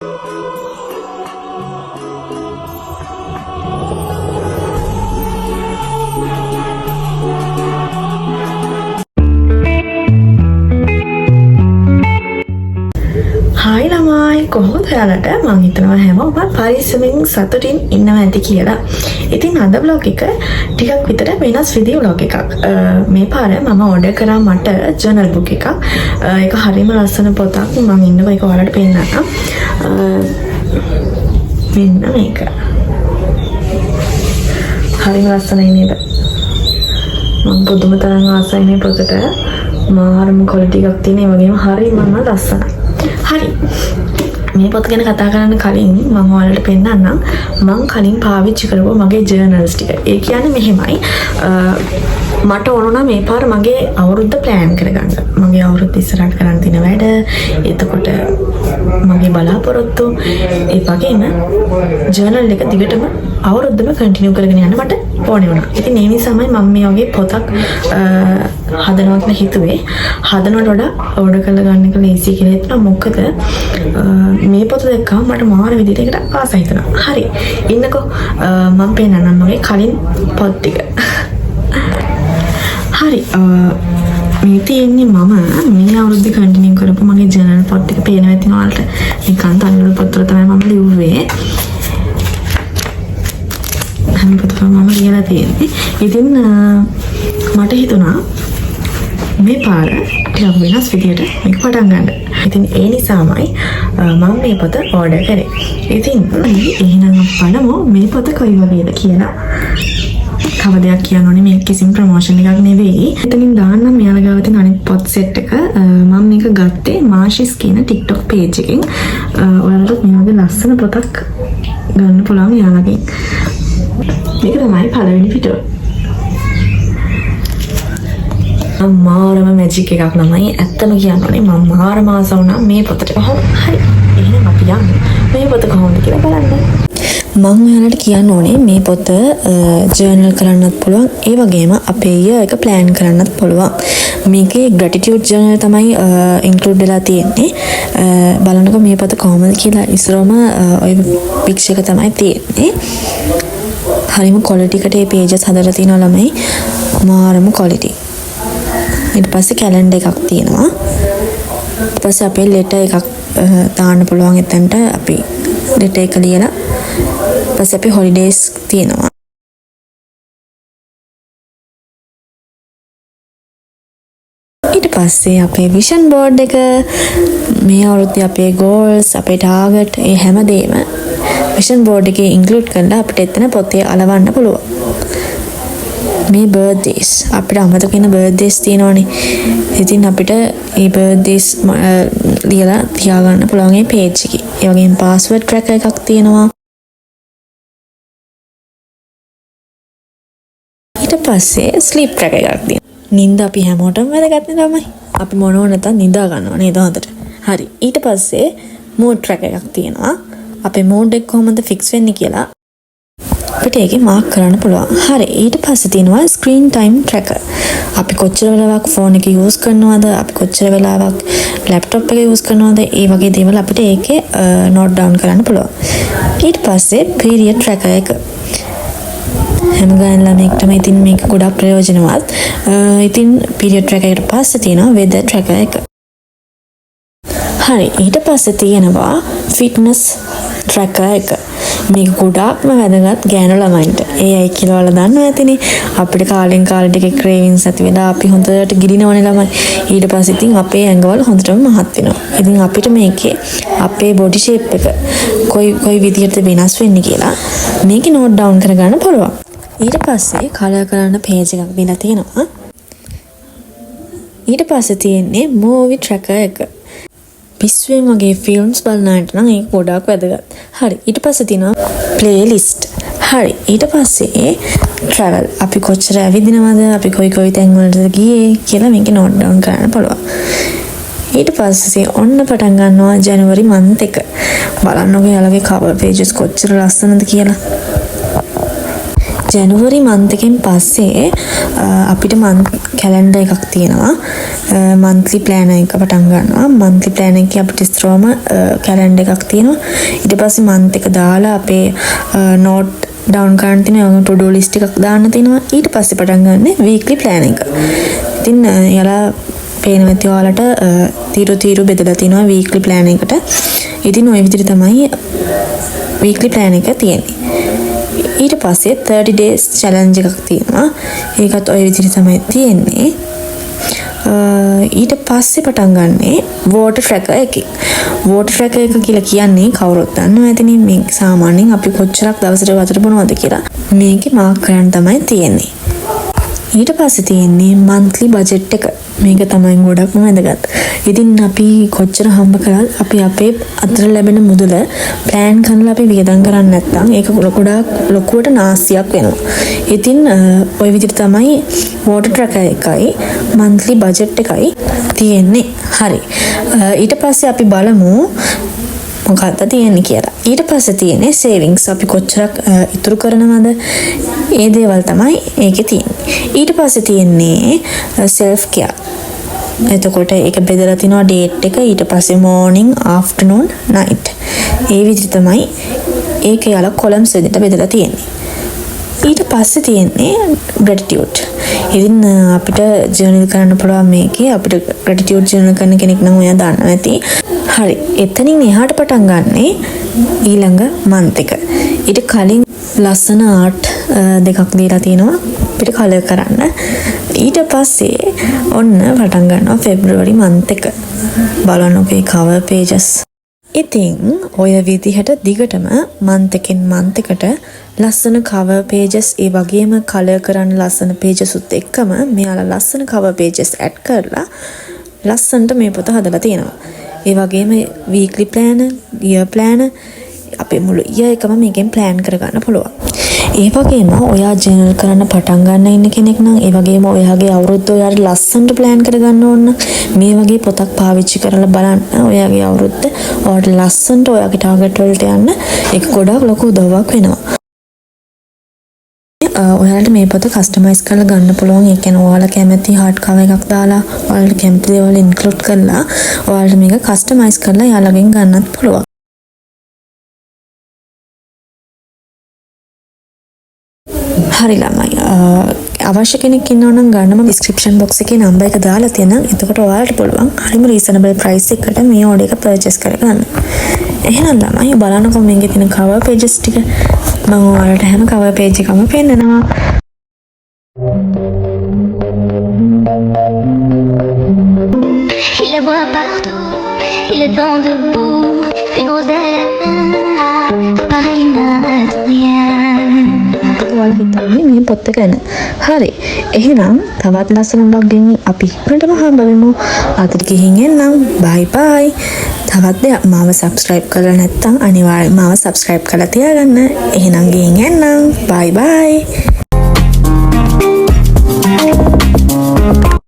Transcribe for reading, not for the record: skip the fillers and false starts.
Hai ළමයි කොහොමද ඔයාලට මම හිතනවා හැමෝම පරිස්සමෙන් සතුටින් ඉන්නවා ඇති කියලා. ඉතින් අද vlog එක ටිකක් විතර වෙනස් විදිහේ vlog එකක්. මේ පාර මම order කරා මට journal book එකක්. ඒක හරිම ලස්සන පොතක්. මම ඉන්නවා ඒක ඔයාලට පෙන්නන්න. මෙන්න මේක. හරිම ලස්සනයි නේද? මම පුදුම තරම් ආසයි මේ පොතට. මාරම quality එකක් තියෙන. ඒ වගේම හරිම ලස්සනයි. හරි මේ පොත ගැන කතා කරන්න කලින් මම ඔයාලට පෙන්නන්නම් මම කලින් පාවිච්චි කරපුවා මගේ ජර්නල්ස් ටික. ඒ කියන්නේ මෙහෙමයි මට ඕන නම් මේ පාර මගේ අවුරුද්ද ප්ලෑන් කරගන්න. මගේ අවුරුද්ද ඉස්සරහට කරන්න තියෙන වැඩ, එතකොට මගේ බලාපොරොත්තු, ඒ වගේම ජර්නල් එක දිගටම අවුරුද්දම කන්ටිනියු කරගෙන යන්න මට ඕනේ වුණා. ඉතින් ඒ නිසාමයි මම මේ වගේ පොතක් හදනවා කියලා හිතුවේ. හදනවට වඩා ඕඩර් කරලා ගන්න එක ලේසි කියලා හිතුණා. මොකද මේ පොත දැක්කම මට මාර විදිහට ඒකට ආස හිතුණා. හරි. ඉන්නකෝ මම පෙන්නන්නම් මගේ කලින් පොත් ටික. හරි. මේ තියෙන්නේ මම මේ අවුරුද්ද කන්ටිනියු කරපු මගේ ජර්නල් පොත් ටික පේනවා ඇති ඔයාලට. නිකන් තනියම පොත් වල තමයි මම ලිව්වේ. හැම පොතකම මම ලියලා තියෙන්නේ. ඉතින් මට හිතුණා මේ පාර ටිකක් වෙනස් විදියට මේක පටන් ගන්න. ඉතින් ඒ නිසාමයි මම මේ පොත ඕඩර් කරේ. ඉතින් එහෙනම් බලමු මේ පොත කොයි වගේද කියලා. තව දෙයක් කියන්න ඕනේ මේක කිසිම ප්‍රොමෝෂන් එකක් නෙවෙයි. එතනින් දාන්නම් මෙයාලා ගාව තියෙන අනිත් පොත් සෙට් එක. මම මේක ගත්තේ මාෂිස් කියන TikTok page එකෙන්. ඔයාලට මේ වගේ ලස්සන පොතක් ගන්න පුළුවන් යාළුවගෙන්. මේක තමයි පළවෙනි පිටුව. මාරම මැජික් එකක් ළමයි. ඇත්තම කියන්න ඕනේ මම මාරම ආස වුණා මේ පොතට. හරි. එහෙනම් අපි යමු. මේ පොත කොහොමද කියලා බලන්න. මම ඔයාලට කියන්න ඕනේ මේ පොත ජර්නල් කරන්නත් පුළුවන්. ඒ වගේම අපේ ඊය එක ප්ලෑන් කරන්නත් පුළුවන්. මේකේ gratitude journal තමයි include වෙලා තියෙන්නේ. බලන්නකෝ මේ පොත කොහොමද කියලා. ඉස්සරම ඔය පික්චර් එක තමයි තියෙන්නේ. හරිම quality එකට මේ pages හදලා තියෙනවා ළමයි. මාරම quality. ඊට පස්සේ කැලෙන්ඩර් එකක් තියෙනවා. ඊට පස්සේ අපේ ලෙටර් එකක් දාන්න පුළුවන් එතනට අපි ලෙටර් එක ලියලා ඊට පස්සේ අපි හොලිඩේස් තියෙනවා. ඊට පස්සේ අපේ විෂන් බෝඩ් එක, මේ අවුරුද්දේ අපේ goals, අපේ target, ඒ හැමදේම විෂන් බෝඩ් එකේ ඉන්ක්ලූඩ් කරලා අපිට එතන පොතේ අලවන්න පුළුවන්. මේ බර්ත්ඩේස් අපිට අමතක වෙන බර්ත්ඩේස් තියෙනවනේ. ඉතින් අපිට ඒ බර්ත්ඩේස් ලියලා තියාගන්න පුළුවන් මේ පේජ් එකේ. ඒ වගේම පාස්වර්ඩ් ට්‍රැකර් එකක් තියෙනවා. ඊට පස්සේ ස්ලීප් ට්‍රැකර් එකක් තියෙනවා. නිින්ද අපි හැමෝටම වැදගත් නේ ළමයි. අපි මොනවා නැතත් නිදා ගන්නවා නේද හොඳට. හරි. ඊට පස්සේ මූඩ් ට්‍රැකර් එකක් තියෙනවා. අපේ මූඩ් එක කොහොමද ෆික්ස් වෙන්නේ කියලා අපිට ඒකේ මාක් කරන්න පුළුවන්. හරි. ඊට පස්සේ තියෙනවා ස්ක්‍රීන් ටයිම් ට්‍රැකර්. අපි කොච්චර වෙලාවක් ෆෝන් එක යූස් කරනවද, අපි කොච්චර වෙලාවක් ලැප්ටොප් එක යූස් කරනවද, ඒ වගේ දේවල් අපිට ඒකේ නෝට් ඩවුන් කරන්න පුළුවන්. ඊට පස්සේ පීරියඩ් ට්‍රැකර් එක. හැම ගාන ළමයෙක්ටම ඉතින් මේක ගොඩක් ප්‍රයෝජනවත්. ඉතින් පීරියඩ් ට්‍රැකර් එකට පස්සේ තියෙනවා වෙදර් ට්‍රැකර් එක. හරි. ඊට පස්සේ තියෙනවා ෆිට්නස් ට්‍රැකර් එක. මේක ගොඩාක්ම වැදගත් ගෑනු ළමයින්ට. ඒ අය කියලා වල දන්නවා ඇතිනේ. අපිට කාලෙන් කාලෙට එක ක්‍රේවින්ස් ඇති වෙලා අපි හොඳට ගිලිනවනේ ළමයි. ඊට පස්සේ ඉතින් අපේ ඇඟවල හොඳටම මහත් වෙනවා. ඉතින් අපිට මේකේ අපේ බොඩි ෂේප් එක කොයි විදිහට වෙනස් වෙන්නේ කියලා මේකේ නෝට් ඩවුන් කරගන්න පුළුවන්. ඊට පස්සේ කලර් කරන්න පේජ් එකක් දීලා තියෙනවා. ඊට පස්සේ තියෙන්නේ මූවි ට්‍රැකර් එක. පිස්සුවෙන් වගේ ෆිල්ම්ස් බලන අයට නම් ඒක ගොඩාක් වැදගත්. හරි. ඊට පස්සේ තියෙනවා ප්ලේලිස්ට්. හරි. ඊට පස්සේ travel. අපි කොච්චර ඇවිදිනවද, අපි කොයි තැන් වලටද ගියේ කියලා මේකේ නෝට් ඩවුන් කරන්න පුළුවන්. ඊට පස්සේ ඔන්න පටන් ගන්නවා ජනවරි month එක. බලන්නකෝ යාළුවගේ cover pages කොච්චර ලස්සනද කියලා. ජනවරි month එකෙන් පස්සේ අපිට month calendar එකක් තියෙනවා. monthly planner එක පටන් ගන්නවා. monthly planner එකේ අපිට ස්ත්‍රෝම calendar එකක් තියෙනවා. ඊට පස්සේ month එක දාලා අපේ note down කරන්න තියෙනවා. to do list එකක් දාන්න තියෙනවා. ඊට පස්සේ පටන් ගන්න weekly plan එක. ඉතින් යාලා පේන මෙති ඔයාලට තීරු බෙදලා තිනවා weekly plan එකට. ඉතින් ওই විදිහට තමයි weekly plan එක තියෙන්නේ. ඊට පස්සේ 30 days challenge එකක් තියෙනවා. ඒකත් ওই විදිහට තමයි තියෙන්නේ. ඊට පස්සේ පටන් ගන්නේ water tracker එකකින්. water tracker එක කියලා කියන්නේ කවුරුත් දන්නවා ඇතිනේ මේ සාමාන්‍යයෙන් අපි කොච්චරක් දවසට වතුර බොනවද කියලා මේකේ මාක් කරන්න තමයි තියෙන්නේ. ඊට පස්සේ තියෙන්නේ monthly budget එක. මේක තමයි ගොඩක්ම වැදගත්. ඉතින් අපි කොච්චර හම්බ කරත් අපි අපේ අතර ලැබෙන මුදල plan කරලා අපි වියදම් කරන්නේ නැත්නම් ඒක ගොඩක් ලොකුවට නාස්තියක් වෙනවා. ඉතින් ওই විදිහට තමයි water tracker එකයි monthly budget එකයි තියෙන්නේ. හරි. ඊට පස්සේ අපි බලමු මොකක්ද තියෙන්නේ කියලා. ඊට පස්සේ තියෙන්නේ savings. අපි කොච්චරක් ඉතුරු කරනවද? ඒ දේවල් තමයි ඒකේ තියෙන්නේ. ඊට පස්සේ තියෙන්නේ self care. එතකොට ඒක බෙදලා තිනවා date එක. ඊට පස්සේ morning, afternoon, night. ඒ විදිහට තමයි ඒක යාලා columns විදිහට බෙදලා තියෙන්නේ. ඊට පස්සේ තියෙන්නේ gratitude. ඉතින් අපිට ජර්නල් කරන්න පුළුවන් මේකේ. අපිට gratitude ජර්නල් කරන කෙනෙක් නම් ඔයා දන්නවා ඇති. හරි. එතනින් එහාට පටන් ගන්නෙ ඊළඟ month එක. ඊට කලින් ලස්සන ආර්ට් දෙකක් දීලා තිනවා අපිට කලර් කරන්න. ඊට පස්සේ ඔන්න පටන් ගන්නවා February month එක. බලන්නකෝ මේ cover pages. ඉතින් ඔය විදිහට දිගටම month එකෙන් month එකට ලස්සන cover pages ඒ වගේම කලර් කරන්න ලස්සන pages උත් එක්කම මෙයාලා ලස්සන cover pages add කරලා ලස්සනට මේ පොත හදලා තියෙනවා. ඒ වගේම weekly planner, year planner අපේ මුළු year එකම මේකෙන් plan කරගන්න පුළුවන්. ඒ වගේම ඔයා ජර්නල් කරන්න පටන් ගන්න ඉන්න කෙනෙක් නම් ඒ වගේම ඔයාගේ අවුරුද්ද ඔයාට ලස්සනට plan කරගන්න ඕන මේ වගේ පොතක් පාවිච්චි කරලා බලන්න. ඔයාගේ අවුරුද්ද ඔයාට ලස්සනට ඔයාගේ target වලට යන්න ඒක ගොඩක් ලොකු උදව්වක් වෙනවා. ඔයාලට මේ පොත කස්ටමයිස් කරලා ගන්න පුළුවන්. ඒ කියන්නේ ඔයාලා කැමති hard cover එකක් දාලා ඔයාලට කැමති දේවල් ඉන්ක්ලූඩ් කරලා ඔයාලට මේක කස්ටමයිස් කරලා යාළුවගෙන් ගන්නත් පුළුවන්. හරි ළමයි. අවශ්‍ය කෙනෙක් ඉන්නවා නම් ගන්න මම description box එකේ නම්බර් එක දාලා තියෙනවා. එතකොට ඔයාලට පුළුවන් හරිම reasonable price එකකට මේ order එක purchase කරගන්න. එහෙනම් ළමයි බලන්නකො මේකේ තියෙන cover pages ටික. මම ඔයාලට හැම cover page එකම පෙන්නනවා. Il est beau partout, il est dans debout, fait nos ailes, pareil n'a rien. ඔයාලා හිතන්නේ මේ පොත ගැන. හරි. එහෙනම් තවත් ලස්සන vlog ගෙන් අපි ඉක්මනටම හම්බෙමු. අදට ගිහින් එන්නම්. bye bye. තවත් දෙයක් මාව subscribe කරලා නැත්නම් අනිවාර්යෙන් මාව subscribe කරලා තියාගන්න. එහෙනම් ගිහින් එන්නම්. bye bye.